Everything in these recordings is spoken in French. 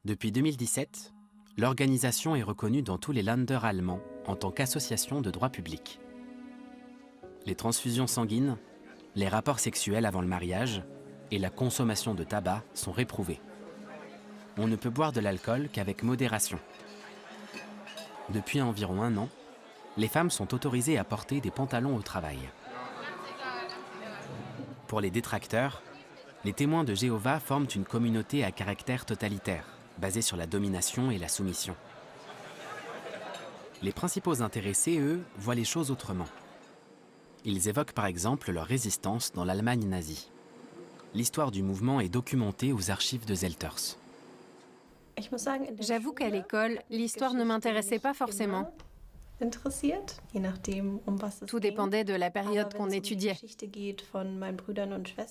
Depuis 2017, l'organisation est reconnue dans tous les Länder allemands en tant qu'association de droit public. Les transfusions sanguines, les rapports sexuels avant le mariage et la consommation de tabac sont réprouvés. On ne peut boire de l'alcool qu'avec modération. Depuis environ 1 an, les femmes sont autorisées à porter des pantalons au travail. Pour les détracteurs, les témoins de Jéhovah forment une communauté à caractère totalitaire, basée sur la domination et la soumission. Les principaux intéressés, eux, voient les choses autrement. Ils évoquent par exemple leur résistance dans l'Allemagne nazie. L'histoire du mouvement est documentée aux archives de Zelters. J'avoue qu'à l'école, l'histoire ne m'intéressait pas forcément. Tout dépendait de la période qu'on étudiait.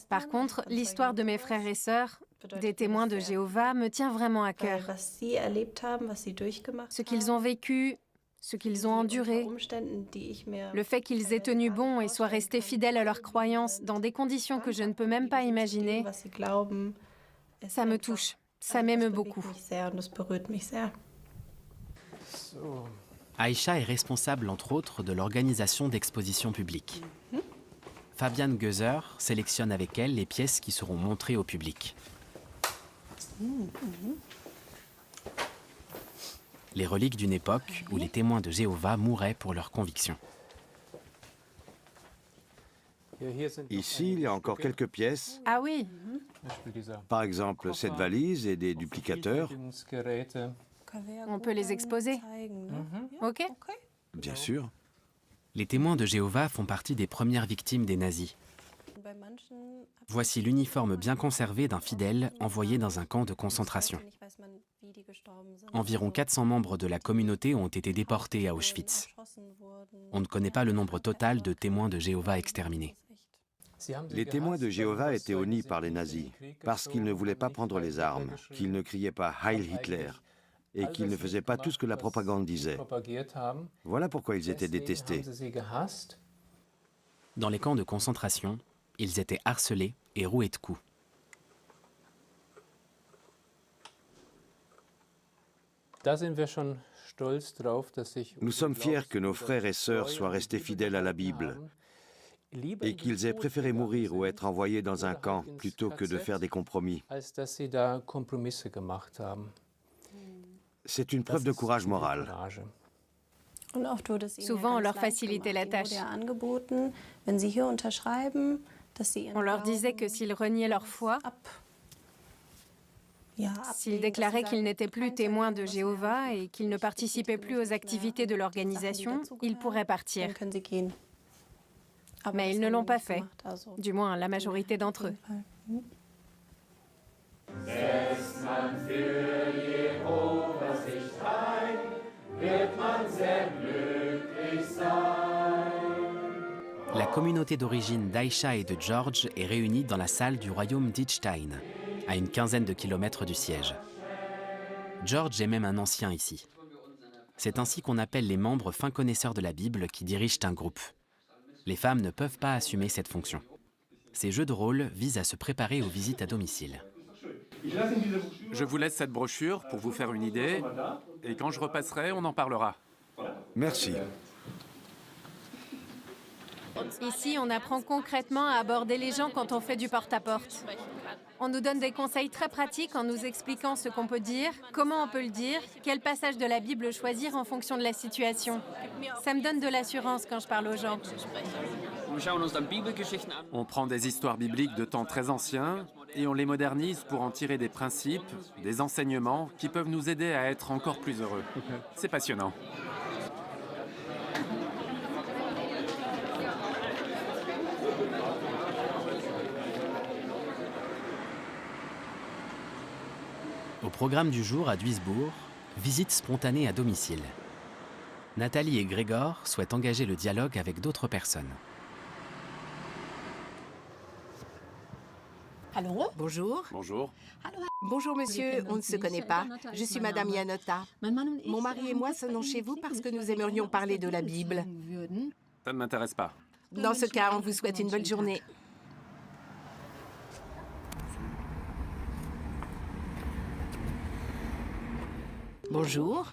Par contre, l'histoire de mes frères et sœurs, des témoins de Jéhovah, me tient vraiment à cœur. Ce qu'ils ont vécu, ce qu'ils ont enduré, le fait qu'ils aient tenu bon et soient restés fidèles à leurs croyances dans des conditions que je ne peux même pas imaginer, ça me touche, ça m'émeut beaucoup. Aïcha est responsable, entre autres, de l'organisation d'expositions publiques. Fabian Göser sélectionne avec elle les pièces qui seront montrées au public. Les reliques d'une époque où les témoins de Jéhovah mouraient pour leurs convictions. Ici, il y a encore quelques pièces. Ah oui, Par exemple, cette valise et des duplicateurs. on peut les exposer. Ok. Bien sûr. Les témoins de Jéhovah font partie des premières victimes des nazis. Voici l'uniforme bien conservé d'un fidèle envoyé dans un camp de concentration. Environ 400 membres de la communauté ont été déportés à Auschwitz. On ne connaît pas le nombre total de témoins de Jéhovah exterminés. Les témoins de Jéhovah étaient honnis par les nazis parce qu'ils ne voulaient pas prendre les armes, qu'ils ne criaient pas Heil Hitler et qu'ils ne faisaient pas tout ce que la propagande disait. Voilà pourquoi ils étaient détestés. Dans les camps de concentration, ils étaient harcelés et roués de coups. Nous sommes fiers que nos frères et sœurs soient restés fidèles à la Bible et qu'ils aient préféré mourir ou être envoyés dans un camp plutôt que de faire des compromis. C'est une preuve de courage moral. Souvent, on leur facilitait la tâche. On leur disait que s'ils reniaient leur foi, s'ils déclaraient qu'ils n'étaient plus témoins de Jéhovah et qu'ils ne participaient plus aux activités de l'organisation, ils pourraient partir. Mais ils ne l'ont pas fait, du moins la majorité d'entre eux. La communauté d'origine d'Aïcha et de George est réunie dans la salle du royaume d'Idstein, à une quinzaine de kilomètres du siège. George est même un ancien ici. C'est ainsi qu'on appelle les membres fins connaisseurs de la Bible qui dirigent un groupe. Les femmes ne peuvent pas assumer cette fonction. Ces jeux de rôle visent à se préparer aux visites à domicile. Je vous laisse cette brochure pour vous faire une idée, et quand je repasserai, on en parlera. Merci. Ici, on apprend concrètement à aborder les gens quand on fait du porte-à-porte. On nous donne des conseils très pratiques en nous expliquant ce qu'on peut dire, comment on peut le dire, quel passage de la Bible choisir en fonction de la situation. Ça me donne de l'assurance quand je parle aux gens. On prend des histoires bibliques de temps très anciens et on les modernise pour en tirer des principes, des enseignements qui peuvent nous aider à être encore plus heureux. C'est passionnant. Au programme du jour à Duisbourg, visite spontanée à domicile. Nathalie et Grégor souhaitent engager le dialogue avec d'autres personnes. Allô? Bonjour. Bonjour. Bonjour monsieur, on ne se connaît pas. Je suis Madame Janota. Mon mari et moi sonnons chez vous parce que nous aimerions parler de la Bible. Ça ne m'intéresse pas. Dans ce cas, on vous souhaite une bonne journée. Bonjour.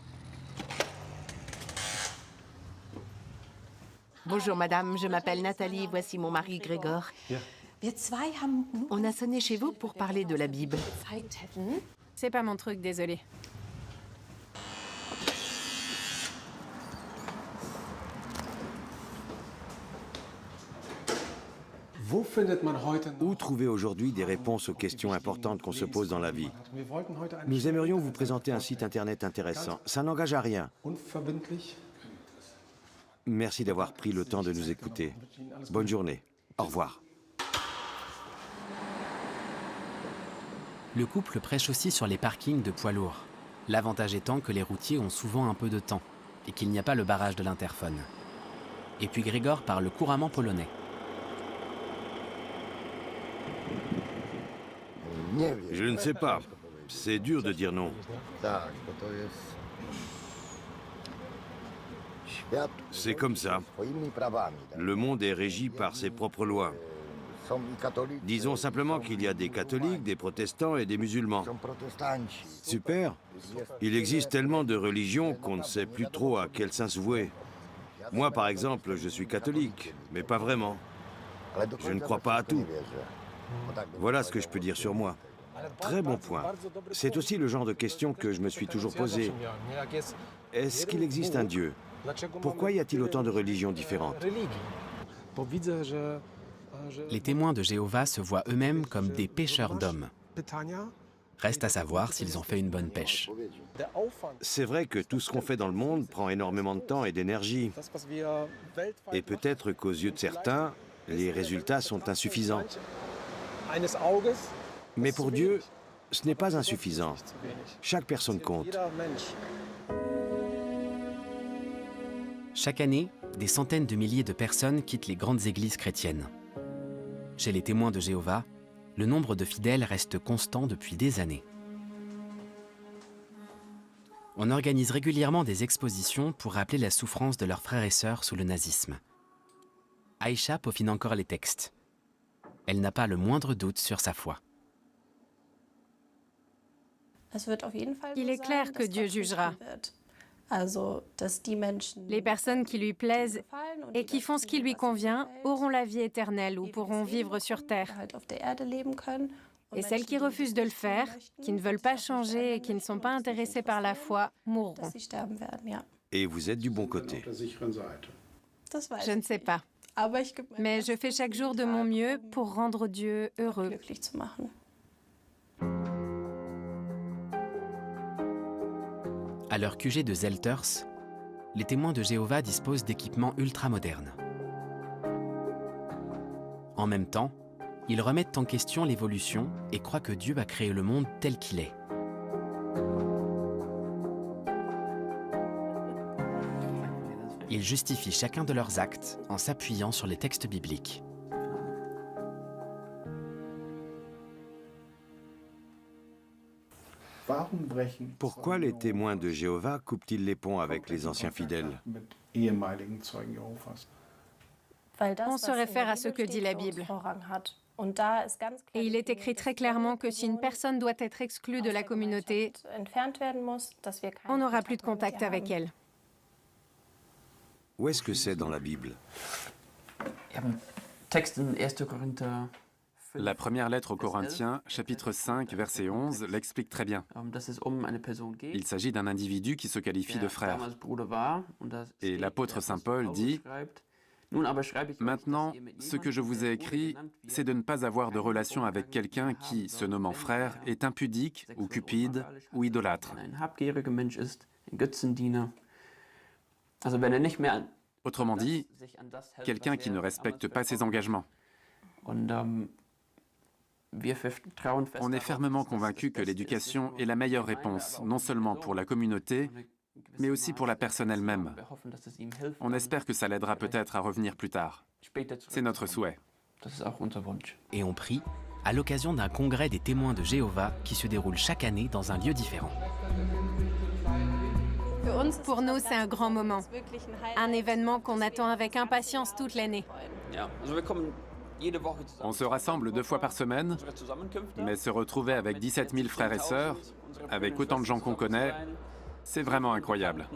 Bonjour madame, je m'appelle Nathalie, voici mon mari Grégor. On a sonné chez vous pour parler de la Bible. C'est pas mon truc, désolé. Où trouver aujourd'hui des réponses aux questions importantes qu'on se pose dans la vie? Nous aimerions vous présenter un site internet intéressant. Ça n'engage à rien. Merci d'avoir pris le temps de nous écouter. Bonne journée. Au revoir. Le couple prêche aussi sur les parkings de poids lourds. L'avantage étant que les routiers ont souvent un peu de temps et qu'il n'y a pas le barrage de l'interphone. Et puis Grégor parle couramment polonais. Je ne sais pas. C'est dur de dire non. C'est comme ça. Le monde est régi par ses propres lois. Disons simplement qu'il y a des catholiques, des protestants et des musulmans. Super. Il existe tellement de religions qu'on ne sait plus trop à quel saint se vouer. Moi, par exemple, je suis catholique, mais pas vraiment. Je ne crois pas à tout. Voilà ce que je peux dire sur moi. Très bon point. C'est aussi le genre de question que je me suis toujours posée. Est-ce qu'il existe un Dieu? Pourquoi y a-t-il autant de religions différentes? Les témoins de Jéhovah se voient eux-mêmes comme des pêcheurs d'hommes. Reste à savoir s'ils ont fait une bonne pêche. C'est vrai que tout ce qu'on fait dans le monde prend énormément de temps et d'énergie. Et peut-être qu'aux yeux de certains, les résultats sont insuffisants. Mais pour Dieu, ce n'est pas insuffisant. Chaque personne compte. Chaque année, des centaines de milliers de personnes quittent les grandes églises chrétiennes. Chez les témoins de Jéhovah, le nombre de fidèles reste constant depuis des années. On organise régulièrement des expositions pour rappeler la souffrance de leurs frères et sœurs sous le nazisme. Aïcha peaufine encore les textes. Elle n'a pas le moindre doute sur sa foi. Il est clair que Dieu jugera. Les personnes qui lui plaisent et qui font ce qui lui convient auront la vie éternelle ou pourront vivre sur terre. Et celles qui refusent de le faire, qui ne veulent pas changer et qui ne sont pas intéressées par la foi, mourront. Et vous êtes du bon côté. Je ne sais pas. Mais je fais chaque jour de mon mieux pour rendre Dieu heureux. À leur QG de Zelters, les témoins de Jéhovah disposent d'équipements ultramodernes. En même temps, ils remettent en question l'évolution et croient que Dieu a créé le monde tel qu'il est. Ils justifient chacun de leurs actes en s'appuyant sur les textes bibliques. Pourquoi les témoins de Jéhovah coupent-ils les ponts avec les anciens fidèles? On se réfère à ce que dit la Bible. Et il est écrit très clairement que si une personne doit être exclue de la communauté, on n'aura plus de contact avec elle. Où est-ce que c'est dans la Bible? La première lettre aux Corinthiens, chapitre 5, verset 11, l'explique très bien. Il s'agit d'un individu qui se qualifie de frère. Et l'apôtre Saint Paul dit « Maintenant, ce que je vous ai écrit, c'est de ne pas avoir de relation avec quelqu'un qui, se nommant frère, est impudique ou cupide ou idolâtre. » Autrement dit, quelqu'un qui ne respecte pas ses engagements. On est fermement convaincu que l'éducation est la meilleure réponse, non seulement pour la communauté, mais aussi pour la personne elle-même. On espère que ça l'aidera peut-être à revenir plus tard. C'est notre souhait. Et on prie à l'occasion d'un congrès des témoins de Jéhovah qui se déroule chaque année dans un lieu différent. Pour nous, c'est un grand moment. Un événement qu'on attend avec impatience toute l'année. On se rassemble 2 fois par semaine, mais se retrouver avec 17 000 frères et sœurs, avec autant de gens qu'on connaît, C'est vraiment incroyable.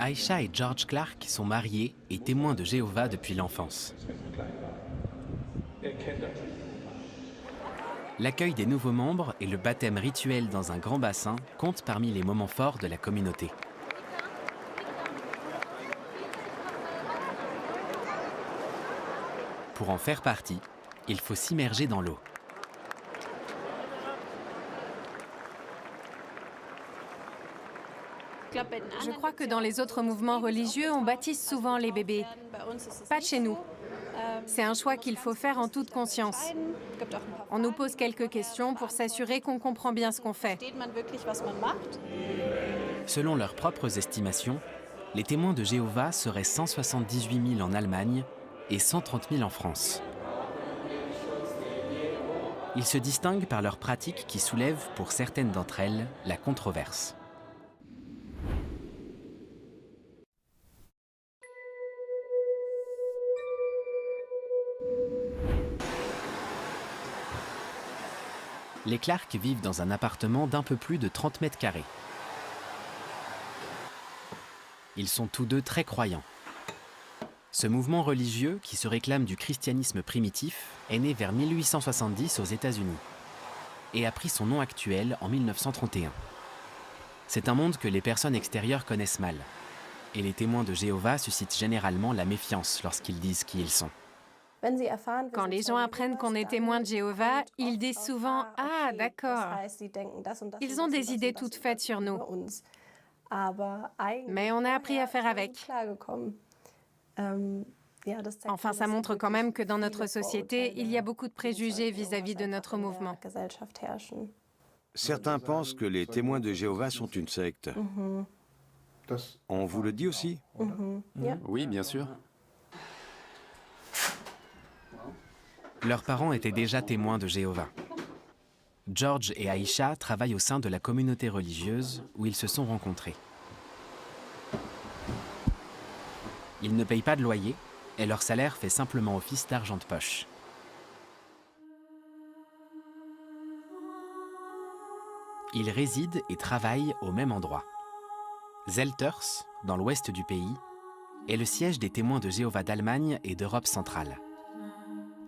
Aisha et George Clark sont mariés et témoins de Jéhovah depuis l'enfance. L'accueil des nouveaux membres et le baptême rituel dans un grand bassin comptent parmi les moments forts de la communauté. Pour en faire partie, il faut s'immerger dans l'eau. Je crois que dans les autres mouvements religieux, on baptise souvent les bébés. Pas chez nous. C'est un choix qu'il faut faire en toute conscience. On nous pose quelques questions pour s'assurer qu'on comprend bien ce qu'on fait. Selon leurs propres estimations, les témoins de Jéhovah seraient 178 000 en Allemagne et 130 000 en France. Ils se distinguent par leurs pratiques qui soulèvent, pour certaines d'entre elles, la controverse. Les Clark vivent dans un appartement d'un peu plus de 30 mètres carrés. Ils sont tous deux très croyants. Ce mouvement religieux, qui se réclame du christianisme primitif, est né vers 1870 aux États-Unis et a pris son nom actuel en 1931. C'est un monde que les personnes extérieures connaissent mal, et les témoins de Jéhovah suscitent généralement la méfiance lorsqu'ils disent qui ils sont. Quand les gens apprennent qu'on est témoin de Jéhovah, ils disent souvent « Ah, d'accord ». Ils ont des idées toutes faites sur nous. Mais on a appris à faire avec. Enfin, ça montre quand même que dans notre société, il y a beaucoup de préjugés vis-à-vis de notre mouvement. Certains pensent que les témoins de Jéhovah sont une secte. On vous le dit aussi? Oui, bien sûr. Leurs parents étaient déjà témoins de Jéhovah. George et Aisha travaillent au sein de la communauté religieuse où ils se sont rencontrés. Ils ne payent pas de loyer et leur salaire fait simplement office d'argent de poche. Ils résident et travaillent au même endroit. Zelters, dans l'ouest du pays, est le siège des témoins de Jéhovah d'Allemagne et d'Europe centrale.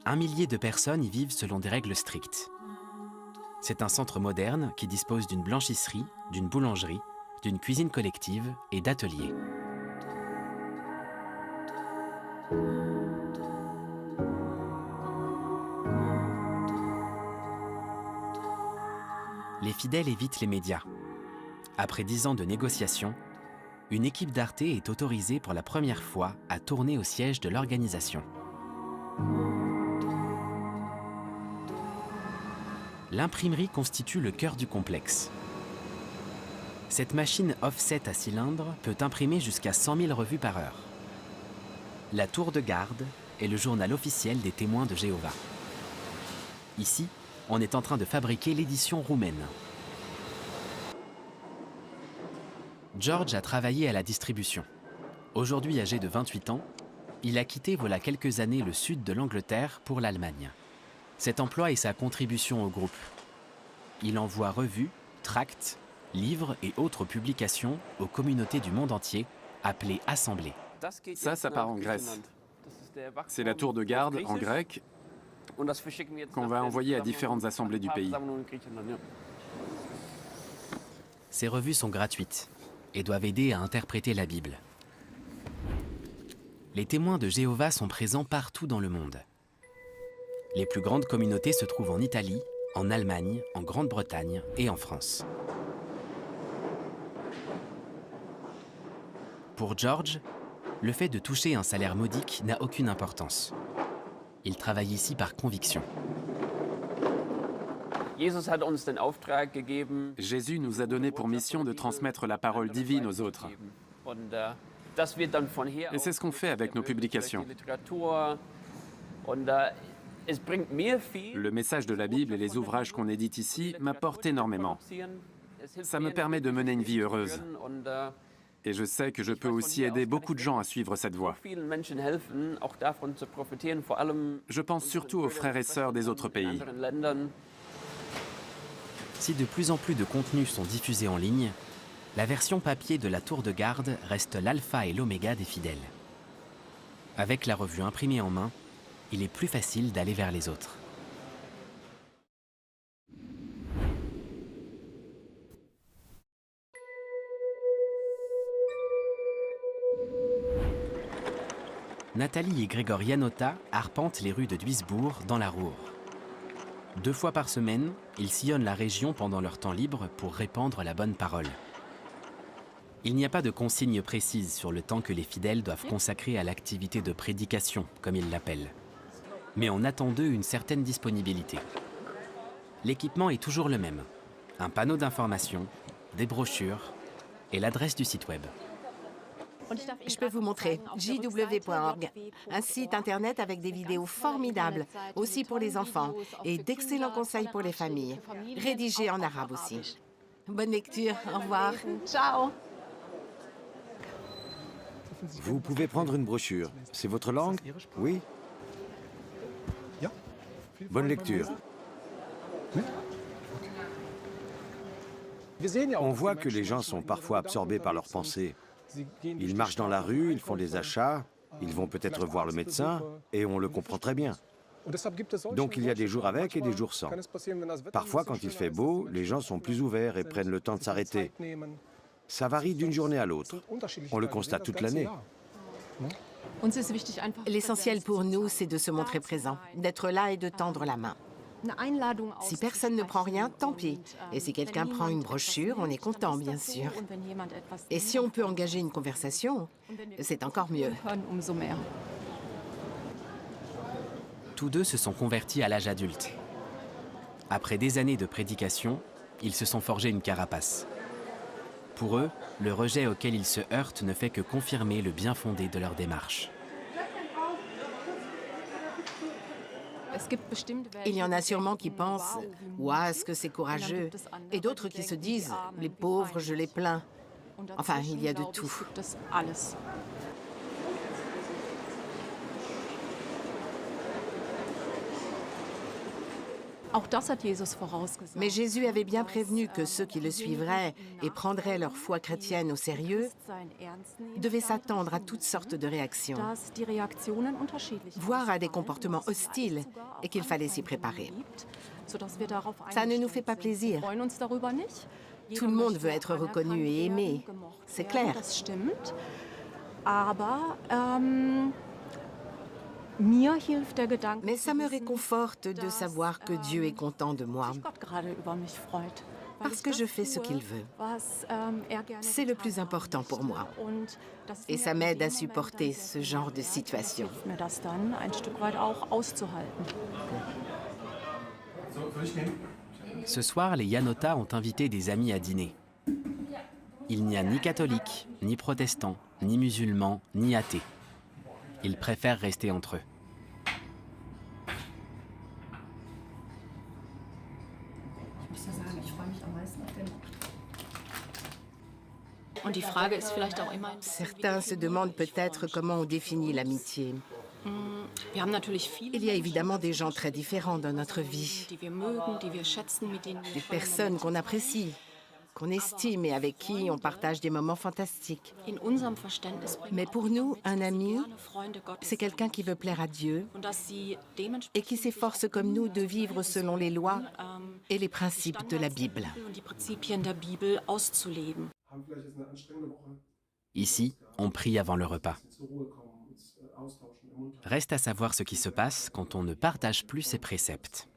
1 millier de personnes y vivent selon des règles strictes. C'est un centre moderne qui dispose d'une blanchisserie, d'une boulangerie, d'une cuisine collective et d'ateliers. Les fidèles évitent les médias. Après 10 ans de négociations, une équipe d'Arte est autorisée pour la première fois à tourner au siège de l'organisation. L'imprimerie constitue le cœur du complexe. Cette machine offset à cylindre peut imprimer jusqu'à 100 000 revues par heure. La Tour de Garde est le journal officiel des témoins de Jéhovah. Ici, on est en train de fabriquer l'édition roumaine. George a travaillé à la distribution. Aujourd'hui âgé de 28 ans, il a quitté voilà quelques années le sud de l'Angleterre pour l'Allemagne. Cet emploi est sa contribution au groupe. Il envoie revues, tracts, livres et autres publications aux communautés du monde entier, appelées assemblées. Ça part en Grèce. C'est la tour de garde en grec qu'on va envoyer à différentes assemblées du pays. Ces revues sont gratuites et doivent aider à interpréter la Bible. Les témoins de Jéhovah sont présents partout dans le monde. Les plus grandes communautés se trouvent en Italie, en Allemagne, en Grande-Bretagne et en France. Pour George, le fait de toucher un salaire modique n'a aucune importance. Il travaille ici par conviction. Jésus nous a donné pour mission de transmettre la parole divine aux autres. Et c'est ce qu'on fait avec nos publications. Le message de la Bible et les ouvrages qu'on édite ici m'apportent énormément. Ça me permet de mener une vie heureuse. Et je sais que je peux aussi aider beaucoup de gens à suivre cette voie. Je pense surtout aux frères et sœurs des autres pays. Si de plus en plus de contenus sont diffusés en ligne, la version papier de la tour de garde reste l'alpha et l'oméga des fidèles. Avec la revue imprimée en main, il est plus facile d'aller vers les autres. Nathalie et Grégoire Janota arpentent les rues de Duisbourg dans la Ruhr. 2 fois par semaine, ils sillonnent la région pendant leur temps libre pour répandre la bonne parole. Il n'y a pas de consigne précise sur le temps que les fidèles doivent consacrer à l'activité de prédication, comme ils l'appellent. Mais on attend d'eux une certaine disponibilité. L'équipement est toujours le même. Un panneau d'information, des brochures et l'adresse du site web. Je peux vous montrer jw.org, un site internet avec des vidéos formidables, aussi pour les enfants, et d'excellents conseils pour les familles, rédigés en arabe aussi. Bonne lecture, au revoir. Ciao. Vous pouvez prendre une brochure. C'est votre langue? Oui? Bonne lecture. On voit que les gens sont parfois absorbés par leurs pensées. Ils marchent dans la rue, ils font des achats, ils vont peut-être voir le médecin, et on le comprend très bien. Donc il y a des jours avec et des jours sans. Parfois, quand il fait beau, les gens sont plus ouverts et prennent le temps de s'arrêter. Ça varie d'une journée à l'autre. On le constate toute l'année. L'essentiel pour nous, c'est de se montrer présent, d'être là et de tendre la main. Si personne ne prend rien, tant pis. Et si quelqu'un prend une brochure, on est content, bien sûr. Et si on peut engager une conversation, c'est encore mieux. Tous deux se sont convertis à l'âge adulte. Après des années de prédication, ils se sont forgés une carapace. Pour eux, le rejet auquel ils se heurtent ne fait que confirmer le bien fondé de leur démarche. Il y en a sûrement qui pensent « Ouah, est-ce que c'est courageux ?» et d'autres qui se disent « Les pauvres, je les plains ». Enfin, il y a de tout. Mais Jésus avait bien prévenu que ceux qui le suivraient et prendraient leur foi chrétienne au sérieux devaient s'attendre à toutes sortes de réactions, voire à des comportements hostiles, et qu'il fallait s'y préparer. Ça ne nous fait pas plaisir. Tout le monde veut être reconnu et aimé, c'est clair. Mais ça me réconforte de savoir que Dieu est content de moi, parce que je fais ce qu'il veut. C'est le plus important pour moi. Et ça m'aide à supporter ce genre de situation. Ce soir, les Janota ont invité des amis à dîner. Il n'y a ni catholiques, ni protestants, ni musulmans, ni athées. Ils préfèrent rester entre eux. Certains se demandent peut-être comment on définit l'amitié. Il y a évidemment des gens très différents dans notre vie. Des personnes qu'on apprécie, qu'on estime et avec qui on partage des moments fantastiques. Mais pour nous, un ami, c'est quelqu'un qui veut plaire à Dieu et qui s'efforce comme nous de vivre selon les lois et les principes de la Bible. Ici, on prie avant le repas. Reste à savoir ce qui se passe quand on ne partage plus ses préceptes.